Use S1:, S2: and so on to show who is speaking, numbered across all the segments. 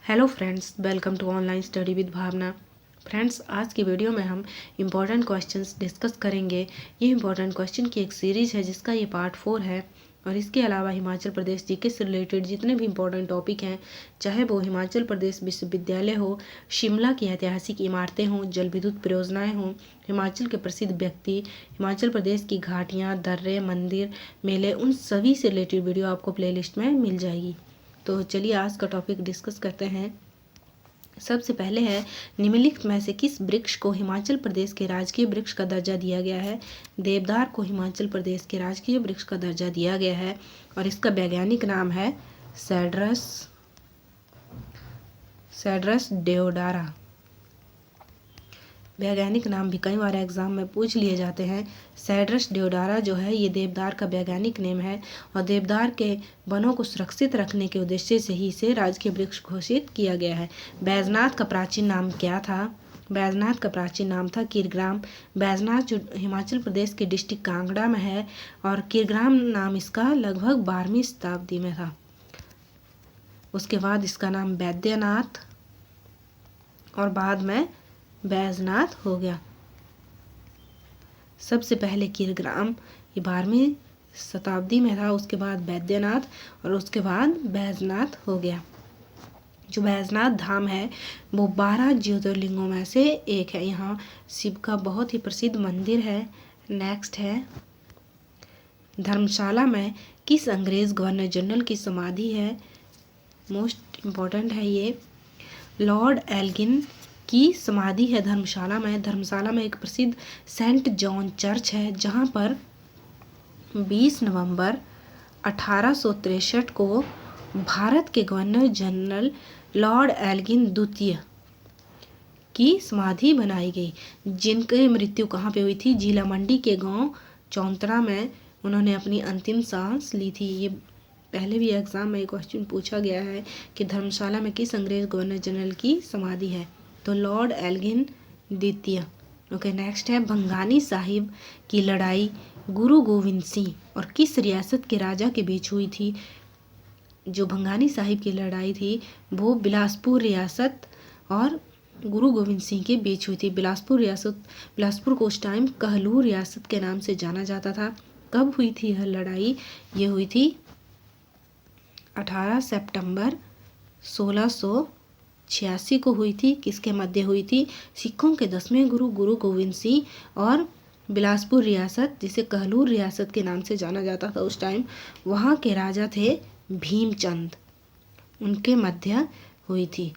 S1: Hello friends, welcome to online study with Bhavna. Friends, आज की video में हम इम्पॉर्टेंट क्वेश्चंस डिस्कस करेंगे। ये इम्पॉर्टेंट क्वेश्चन की एक सीरीज़ है जिसका ये पार्ट 4 है। और इसके अलावा हिमाचल प्रदेश जीके से रिलेटेड जितने भी इम्पॉर्टेंट टॉपिक हैं, चाहे वो हिमाचल प्रदेश विश्वविद्यालय हो, शिमला की ऐतिहासिक इमारतें हों, जल विद्युत परियोजनाएँ हों, हिमाचल के प्रसिद्ध व्यक्ति, हिमाचल प्रदेश की घाटियाँ, दर्रे, मंदिर, मेले, उन सभी से रिलेटेड वीडियो आपको प्लेलिस्ट में मिल जाएगी। तो चलिए आज का टॉपिक डिस्कस करते हैं। सबसे पहले है, निम्नलिखित में से किस वृक्ष को हिमाचल प्रदेश के राजकीय वृक्ष का दर्जा दिया गया है? देवदार को हिमाचल प्रदेश के राजकीय वृक्ष का दर्जा दिया गया है और इसका वैज्ञानिक नाम है सेड्रस डेओडारा। वैज्ञानिक नाम भी कई बार एग्जाम में पूछ लिए जाते हैं। सेड्रस डेओडारा जो है ये देवदार का वैज्ञानिक नेम है और देवदार के वनों को सुरक्षित रखने के उद्देश्य से ही इसे राजकीय वृक्ष घोषित किया गया है। बैजनाथ का प्राचीन नाम क्या था? बैजनाथ का प्राचीन नाम था किरग्राम। बैजनाथ जो हिमाचल प्रदेश के डिस्ट्रिक्ट कांगड़ा में है और किरग्राम नाम इसका लगभग 12वीं शताब्दी में था। उसके बाद इसका नाम बैद्यनाथ और बाद में बैजनाथ हो गया। सबसे पहले किरग्राम ये 12वीं शताब्दी में था, उसके बाद बैद्यनाथ और उसके बाद बैजनाथ हो गया। जो बैजनाथ धाम है वो 12 ज्योतिर्लिंगों में से एक है। यहाँ शिव का बहुत ही प्रसिद्ध मंदिर है। नेक्स्ट है, धर्मशाला में किस अंग्रेज गवर्नर जनरल की समाधि है? मोस्ट इम्पोर्टेंट है ये, लॉर्ड एल्गिन की समाधि है धर्मशाला में। धर्मशाला में एक प्रसिद्ध सेंट जॉन चर्च है जहाँ पर 20 नवंबर 1863 को भारत के गवर्नर जनरल लॉर्ड एल्गिन द्वितीय की समाधि बनाई गई, जिनकी मृत्यु कहाँ पे हुई थी? जिला मंडी के गांव चौंतरा में उन्होंने अपनी अंतिम सांस ली थी। ये पहले भी एग्जाम में क्वेश्चन पूछा गया है कि धर्मशाला में किस अंग्रेज गवर्नर जनरल की समाधि है, तो लॉर्ड एल्गिन द्वितीय। ओके, नेक्स्ट है, भंगानी साहिब की लड़ाई गुरु गोविंद सिंह और किस रियासत के राजा के बीच हुई थी? जो भंगानी साहिब की लड़ाई थी वो बिलासपुर रियासत और गुरु गोविंद सिंह के बीच हुई थी। बिलासपुर को उस टाइम कहलूर रियासत के नाम से जाना जाता था। कब हुई थी यह लड़ाई? ये हुई थी 18 सितंबर 1686 को हुई थी। किसके मध्य हुई थी? सिखों के 10वें गुरु गुरु गोविंद सिंह और बिलासपुर रियासत, जिसे कहलूर रियासत के नाम से जाना जाता था उस टाइम, वहाँ के राजा थे भीमचंद, उनके मध्य हुई थी।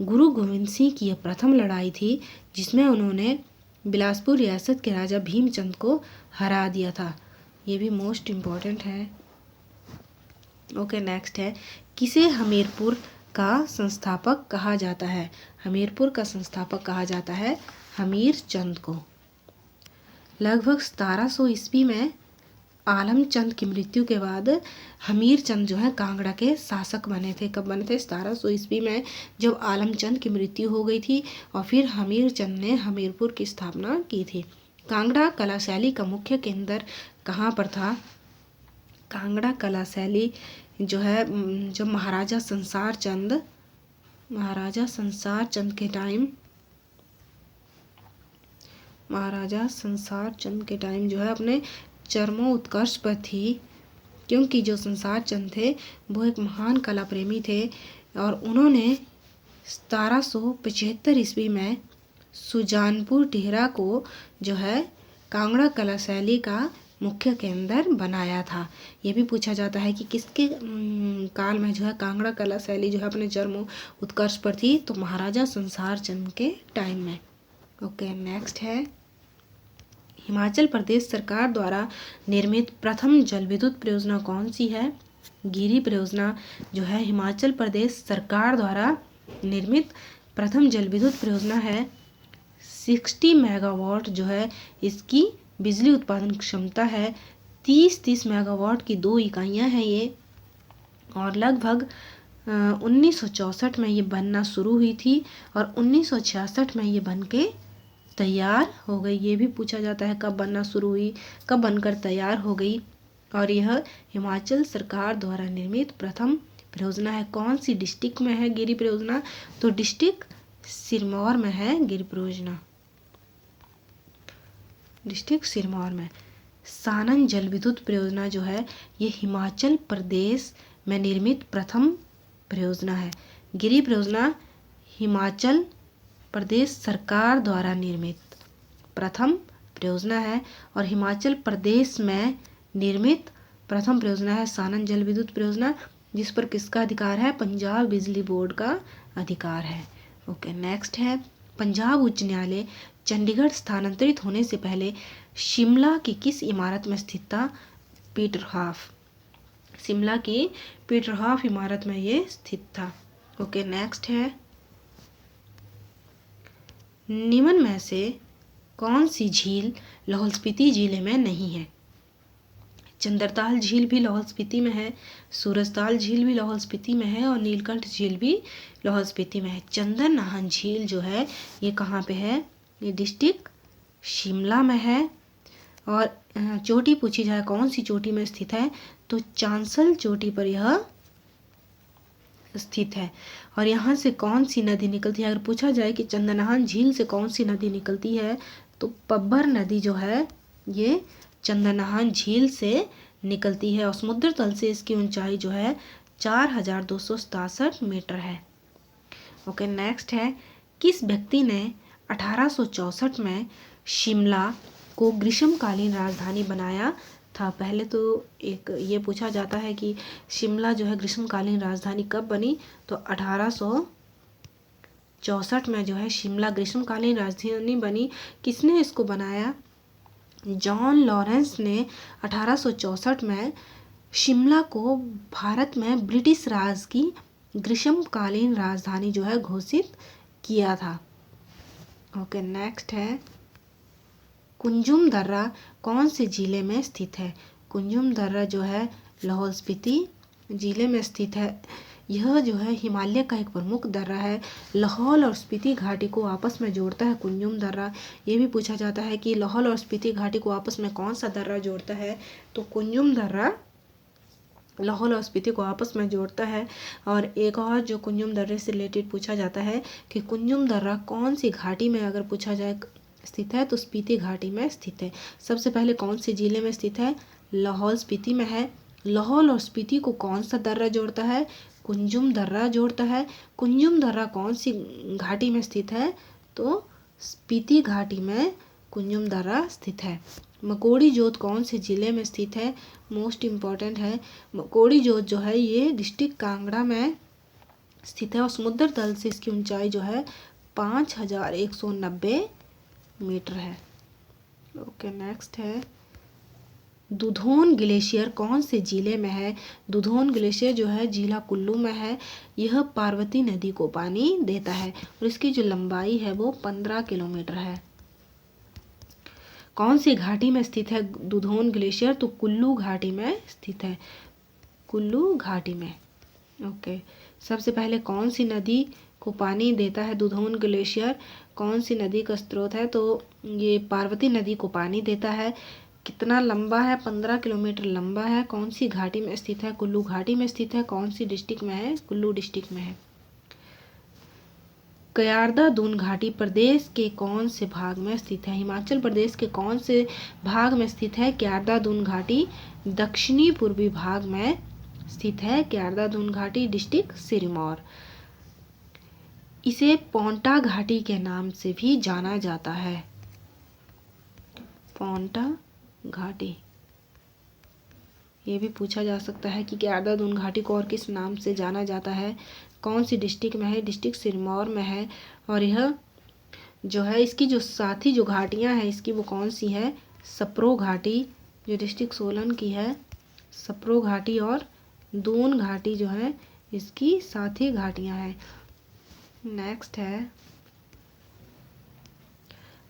S1: गुरु गोविंद सिंह की यह प्रथम लड़ाई थी जिसमें उन्होंने बिलासपुर रियासत के राजा भीमचंद को हरा दिया था। ये भी मोस्ट इम्पॉर्टेंट है। ओके, नेक्स्ट है, किसे हमीरपुर का संस्थापक कहा जाता है? हमीरपुर का संस्थापक कहा जाता है हमीरचंद को। लगभग 1700 ईस्वी में आलमचंद की मृत्यु के बाद हमीरचंद जो है कांगड़ा के शासक बने थे। कब बने थे? 1700 ईस्वी में, जब आलमचंद की मृत्यु हो गई थी और फिर हमीरचंद ने हमीरपुर की स्थापना की थी। कांगड़ा कला शैली का मुख्य केंद्र कहाँ पर था? कांगड़ा कला शैली जो है, जब महाराजा संसार चंद के टाइम जो है अपने चरमोत्कर्ष पर थी, क्योंकि जो संसार चंद थे वो एक महान कला प्रेमी थे और उन्होंने 1775 ईस्वी में सुजानपुर टिहरा को जो है कांगड़ा कला शैली का मुख्य केंद्र बनाया था। ये भी पूछा जाता है कि किसके काल में जो है कांगड़ा कला शैली जो है अपने चरम उत्कर्ष पर थी, तो महाराजा संसार चंद के टाइम में। ओके, नेक्स्ट है, हिमाचल प्रदेश सरकार द्वारा निर्मित प्रथम जल विद्युत परियोजना कौन सी है? गिरी परियोजना जो है हिमाचल प्रदेश सरकार द्वारा निर्मित प्रथम जल विद्युत परियोजना है। 60 मेगावाट जो है इसकी बिजली उत्पादन क्षमता है। 30 मेगावाट की 2 इकाइयाँ हैं ये, और लगभग 1964 में ये बनना शुरू हुई थी और 1966 में ये बन के तैयार हो गई। ये भी पूछा जाता है कब बनना शुरू हुई, कब बनकर तैयार हो गई। और यह हिमाचल सरकार द्वारा निर्मित प्रथम परियोजना है। कौन सी डिस्ट्रिक्ट में है गिरि परियोजना? तो डिस्ट्रिक्ट सिरमौर में है गिरि परियोजना, डिस्ट्रिक्ट सिरमौर में। सानन जल विद्युत परियोजना जो है ये हिमाचल प्रदेश में निर्मित प्रथम परियोजना है। गिरि परियोजना हिमाचल प्रदेश सरकार द्वारा निर्मित प्रथम परियोजना है और हिमाचल प्रदेश में निर्मित प्रथम परियोजना है सानन जल विद्युत परियोजना, जिस पर किसका अधिकार है? पंजाब बिजली बोर्ड का अधिकार है। ओके, नेक्स्ट है पंजाब उच्च न्यायालय चंडीगढ़ स्थानांतरित होने से पहले शिमला की किस इमारत में स्थित था? पीटरहाफ, शिमला की पीटरहाफ इमारत में ये स्थित था। ओके, नेक्स्ट है निम्न में से कौन सी झील लाहौल स्पीति जिले में नहीं है? चंद्रताल झील भी लाहौल स्पीति में है, सूरजताल झील भी लाहौल स्पीति में है और नीलकंठ झील भी लाहौल स्पीति में है। चंदन झील जो है ये कहाँ पे है? ये डिस्ट्रिक्ट शिमला में है। और चोटी पूछी जाए कौन सी चोटी में स्थित है? तो चांसल चोटी पर यह स्थित है। और यहाँ से कौन सी नदी निकलती है? अगर पूछा जाए कि चंदनहान झील से कौन सी नदी निकलती है तो पब्बर नदी जो है ये चंदनहान झील से निकलती है और समुद्र तल से इसकी ऊंचाई जो है 4267 मीटर है। ओके, नेक्स्ट है किस व्यक्ति ने 1864 में शिमला को ग्रीष्मकालीन राजधानी बनाया था? पहले तो एक ये पूछा जाता है कि शिमला जो है ग्रीष्मकालीन राजधानी कब बनी? तो 1864 में जो है शिमला ग्रीष्मकालीन राजधानी बनी। किसने इसको बनाया? जॉन लॉरेंस ने 1864 में शिमला को भारत में ब्रिटिश राज की ग्रीष्मकालीन राजधानी जो है घोषित किया था। ओके, नेक्स्ट है कुंजुम दर्रा कौन से जिले में स्थित है? कुंजुम दर्रा जो है लाहौल स्पीति जिले में स्थित है। यह जो है हिमालय का एक प्रमुख दर्रा है, लाहौल और स्पीति घाटी को आपस में जोड़ता है कुंजुम दर्रा। ये भी पूछा जाता है कि लाहौल और स्पीति घाटी को आपस में कौन सा दर्रा जोड़ता है? तो कुंजुम दर्रा लाहौल और स्पीति को आपस में जोड़ता है। और एक और जो कुंजुम दर्रे से रिलेटेड पूछा जाता है कि कुंजुम दर्रा कौन सी घाटी में अगर पूछा जाए स्थित है तो स्पीति घाटी में स्थित है। सबसे पहले कौन से जिले में स्थित है? लाहौल स्पीति में है। लाहौल और स्पीति को कौन सा दर्रा जोड़ता है? कुंजुम दर्रा जोड़ता है। कुंजुम दर्रा कौन सी घाटी में स्थित है? तो स्पीति घाटी में कुंजुम दर्रा स्थित है। मकोड़ी जोत कौन से जिले में स्थित है? मोस्ट इम्पॉर्टेंट है। मकोड़ी जोत जो है ये डिस्ट्रिक्ट कांगड़ा में स्थित है और समुद्र तल से इसकी ऊंचाई जो है 5190 मीटर है। ओके, नेक्स्ट है दुधौन ग्लेशियर कौन से जिले में है? दुधौन ग्लेशियर जो है जिला कुल्लू में है। यह पार्वती नदी को पानी देता है और इसकी जो लंबाई है वो 15 किलोमीटर है। कौन सी घाटी में स्थित है दुधौन ग्लेशियर? तो कुल्लू घाटी में स्थित है, कुल्लू घाटी में। ओके, सबसे पहले कौन सी नदी को पानी देता है दुधौन ग्लेशियर? कौन सी नदी का स्रोत है? तो ये पार्वती नदी को पानी देता है। कितना लंबा है? 15 किलोमीटर लंबा है। कौन सी घाटी में स्थित है? कुल्लू घाटी में स्थित है। कौन सी डिस्ट्रिक्ट में है? कुल्लू डिस्ट्रिक्ट में है। कयारदा दून घाटी प्रदेश के कौन से भाग में स्थित है? हिमाचल प्रदेश के कौन से भाग में स्थित है कयारदा दून घाटी? दक्षिणी पूर्वी भाग में स्थित है कयारदा दून घाटी, डिस्ट्रिक्ट सिरमौर। इसे पोंटा घाटी के नाम से भी जाना जाता है, पोंटा घाटी। ये भी पूछा जा सकता है कि कयारदा दून घाटी को और किस नाम से जाना जाता है? कौन सी डिस्ट्रिक्ट में है? डिस्ट्रिक्ट सिरमौर में है। और यह जो है इसकी जो साथी जो घाटियां हैं इसकी वो कौन सी है? सप्रो घाटी जो डिस्ट्रिक्ट सोलन की है, सप्रो घाटी और दून घाटी जो है इसकी साथी घाटियां हैं। नेक्स्ट है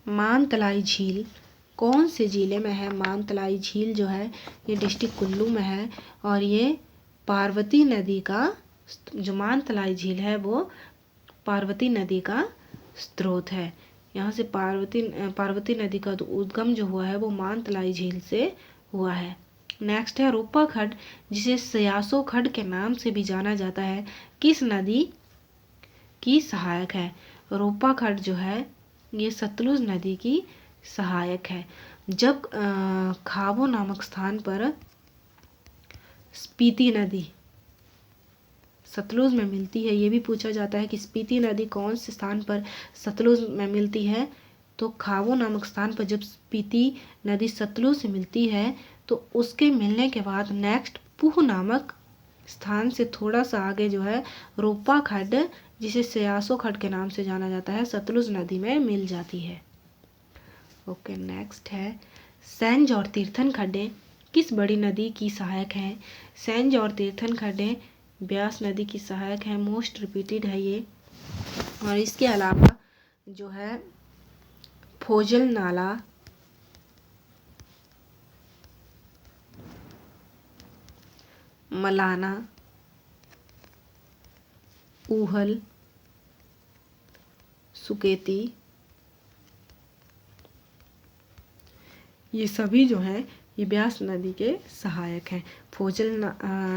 S1: मानतलाई झील कौन से जिले में है? मानतलाई झील जो है ये डिस्ट्रिक्ट कुल्लू में है और ये पार्वती नदी का जो मानतलाई झील है वो पार्वती नदी का स्रोत है। यहाँ से पार्वती नदी का उद्गम जो हुआ है वो मानतलाई झील से हुआ है। नेक्स्ट है रोपा खड्ड, जिसे स्यासो खड्ड के नाम से भी जाना जाता है, किस नदी की सहायक है? रोपा खड्ड जो है ये सतलुज नदी की सहायक है। जब खाबो नामक स्थान पर स्पीति नदी सतलुज में मिलती है, ये भी पूछा जाता है कि स्पीति नदी कौन से स्थान पर सतलुज में मिलती है, तो खाबो नामक स्थान पर जब स्पीति नदी सतलुज से मिलती है तो उसके मिलने के बाद नेक्स्ट पूह नामक स्थान से थोड़ा सा आगे जो है रोपा खड्ड, जिसे स्यासो खड्ड के नाम से जाना जाता है, सतलुज नदी में मिल जाती है। ओके, नेक्स्ट है सेंज और तीर्थन खड्डें किस बड़ी नदी की सहायक हैं? सेंज और तीर्थन खड्डें ब्यास नदी की सहायक है। मोस्ट रिपीटेड है ये। और इसके अलावा जो है फोजल नाला, मलाना, ऊहल, सुकेती, ये सभी जो हैं ये ब्यास नदी के सहायक हैं। फोजल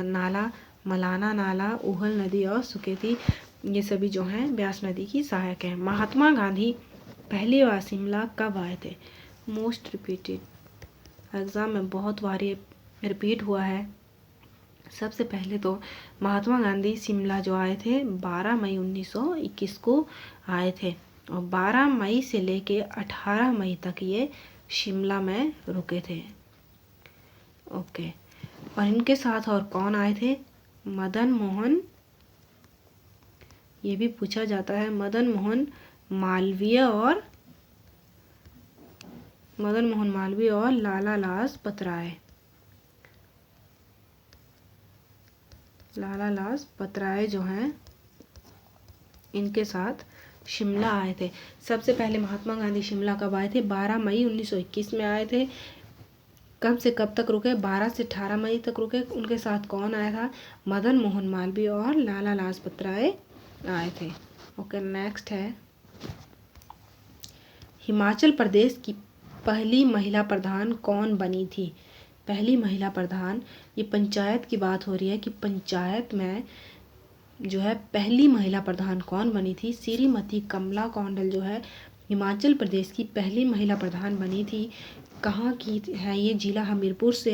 S1: नाला, मलाना नाला, ऊहल नदी और सुकेती, ये सभी जो हैं ब्यास नदी की सहायक हैं। महात्मा गांधी पहली बार शिमला कब आए थे? मोस्ट रिपीटेड, एग्ज़ाम में बहुत बार ये रिपीट हुआ है। सबसे पहले तो महात्मा गांधी शिमला जो आए थे 12 मई 1921 को आए थे और 12 मई से लेके 18 मई तक ये शिमला में रुके थे। ओके, और इनके साथ और कौन आए थे? मदन मोहन, ये भी पूछा जाता है, मदन मोहन मालवीय और लाला लाजपत राय। लाला लाजपत राय जो हैं इनके साथ शिमला आए थे। सबसे पहले महात्मा गांधी शिमला कब आए थे? 12 मई 1921 में आए थे। कब से कब तक रुके? 12 से 18 मई तक रुके। उनके साथ कौन आया था? मदन मोहन मालवीय और लाला लाजपत राय आए थे। ओके, नेक्स्ट है हिमाचल प्रदेश की पहली महिला प्रधान कौन बनी थी? पहली महिला प्रधान, ये पंचायत की बात हो रही है कि पंचायत में जो है पहली महिला प्रधान कौन बनी थी? श्रीमती कमला कौंडल जो है हिमाचल प्रदेश की पहली महिला प्रधान बनी थी। कहाँ की है ये? जिला हमीरपुर से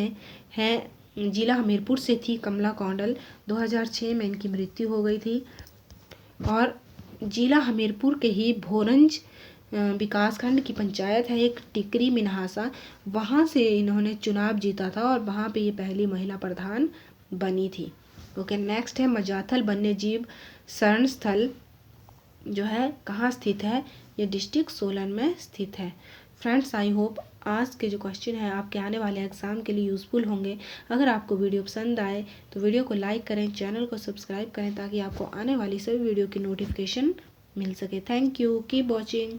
S1: है। जिला हमीरपुर से थी कमला कौंडल। 2006 में इनकी मृत्यु हो गई थी। और जिला हमीरपुर के ही भोरंज विकासखंड की पंचायत है एक, टिकरी मिन्हासा, वहाँ से इन्होंने चुनाव जीता था और वहाँ पे ये पहली महिला प्रधान बनी थी। ओके, नेक्स्ट है मजाथल वन्य जीव शरण स्थल जो है कहाँ स्थित है? ये डिस्ट्रिक्ट सोलन में स्थित है। फ्रेंड्स, आई होप आज के जो क्वेश्चन है आपके आने वाले एग्जाम के लिए यूज़फुल होंगे। अगर आपको वीडियो पसंद आए तो वीडियो को लाइक करें, चैनल को सब्सक्राइब करें ताकि आपको आने वाली सभी वीडियो की नोटिफिकेशन मिल सके। Thank you, keep watching.